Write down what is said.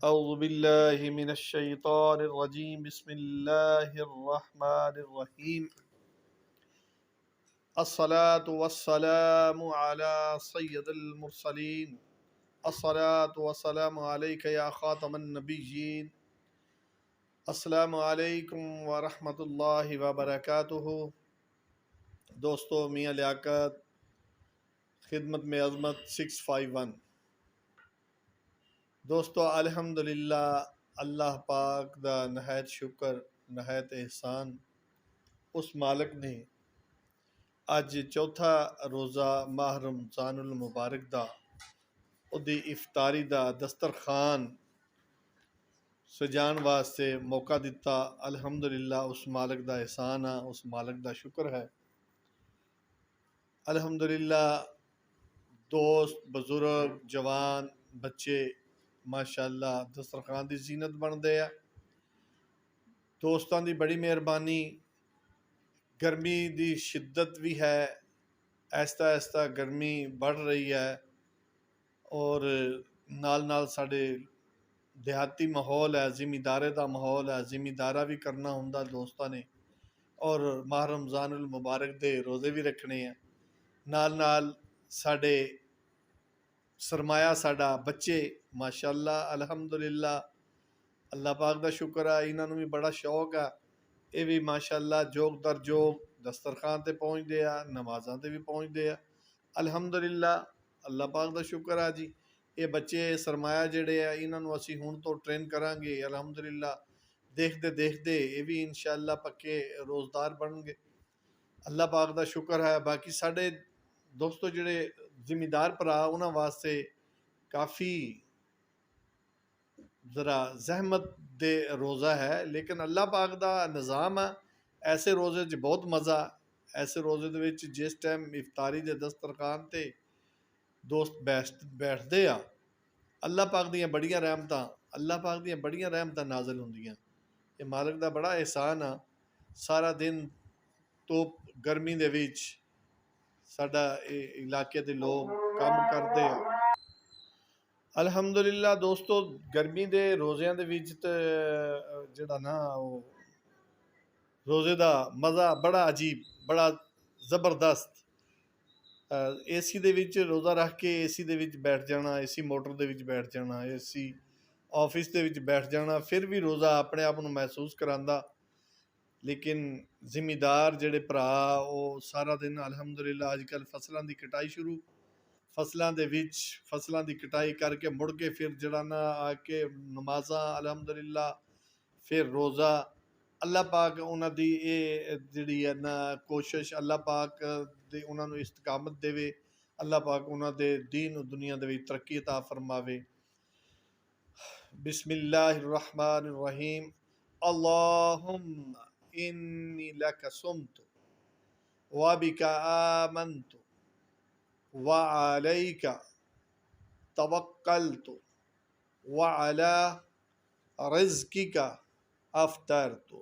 اعوذ باللہ من الشیطان الرجیم بسم اللہ الرحمن الرحیم الصلاة والسلام علی سید المرسلین الصلاة والسلام علیک یا خاتم النبیین السلام علیکم ورحمۃ اللہ وبرکاتہ۔ دوستو، میاں لیاقت، خدمت میں عظمت 651۔ دوستو، الحمدللہ اللہ پاک دا نہایت شکر، نہایت احسان، اس مالک نے اج چوتھا روزہ ماہ رمضان المبارک دا اودی افطاری دا دسترخوان سجان واسطے موقع دیتا۔ الحمدللہ اس مالک دا احسان ہے، اس مالک دا شکر ہے۔ الحمدللہ دوست، بزرگ، جوان، بچے ماشاءاللہ دسترخوان دی زینت بن دے۔ دوستاں دی بڑی مہربانی۔ گرمی دی شدت بھی ہے، آہستہ آہستہ گرمی بڑھ رہی ہے، اور نال نال ساڈے دیہاتی ماحول ہے، زمیندارے دا ماحول ہے، زمیندارہ بھی کرنا ہوندا دوستاں نے، اور ماہ رمضان المبارک دے روزے بھی رکھنے ہیں۔ نال نال ساڈے سرمایہ ساڈا بچے ماشاءاللہ الحمدللہ اللہ پاک دا شکر ہے، انہاں نوں بھی بڑا شوق ہے، یہ بھی ماشاءاللہ جوگ در جوگ دسترخوان تے پہنچ دے آ، نمازاں تے بھی پہنچ دے آ۔ الحمدللہ اللہ پاک دا شکر ہے جی۔ یہ بچے سرمایہ جڑے آ، انہاں نوں اسی ہن تو ٹرین کران گے، الحمدللہ دیکھدے دیکھدے یہ بھی انشاءاللہ پکے روزدار بن گے۔ اللہ پاک دا شکر ہے۔ باقی ساڈے دوستو جڑے زمیندار بھرا، انہاں واسطے کافی ذرا زحمت دے روزہ ہے، لیکن اللہ پاک دا نظام ہے۔ ایسے روزے چ بہت مزہ، ایسے روزے دے وچ جس ٹائم افطاری دے دسترخوان تے دوست بیٹھ دے آ، اللہ پاک دیاں بڑیاں رحمتاں، اللہ پاک دیاں بڑیاں رحمتاں نازل ہوندیاں۔ یہ مالک دا بڑا احسان ہے۔ سارا دن تو گرمی دے وچ ساڈا علاقے دے لوگ کام کردے آ۔ الحمدللہ دوستو، گرمی دے روزیاں دے وچ تے جڑا نا وہ روزے دا مزہ بڑا عجیب، بڑا زبردست۔ اے سی دے وچ روزہ رکھ کے اے سی دے وچ بیٹھ جانا، اے سی موٹر دے وچ بیٹھ جانا، اے سی آفس دے وچ بیٹھ جانا، پھر بھی روزہ اپنے آپ نوں محسوس کراندا۔ لیکن زمیندار جڑے بھرا، وہ سارا دن الحمدللہ اج کل فصلاں دی کٹائی شروع، فصلاں دے وچ فصلاں دی کٹائی کر کے مڑ کے پھر جڑا نا آ کے نمازاں الحمدللہ، پھر روزہ۔ اللہ پاک انہاں دی اے جڑی ہے نا کوشش، اللہ پاک دے انہاں نوں استقامت دے، اللہ پاک انہاں دے دین و دنیا دے وچ ترقی عطا فرماوے۔ بسم اللہ الرحمن الرحیم۔ اللہم انی لک صمت وبک آمنت وعلیک توکلت وعلی رزقک افطرت۔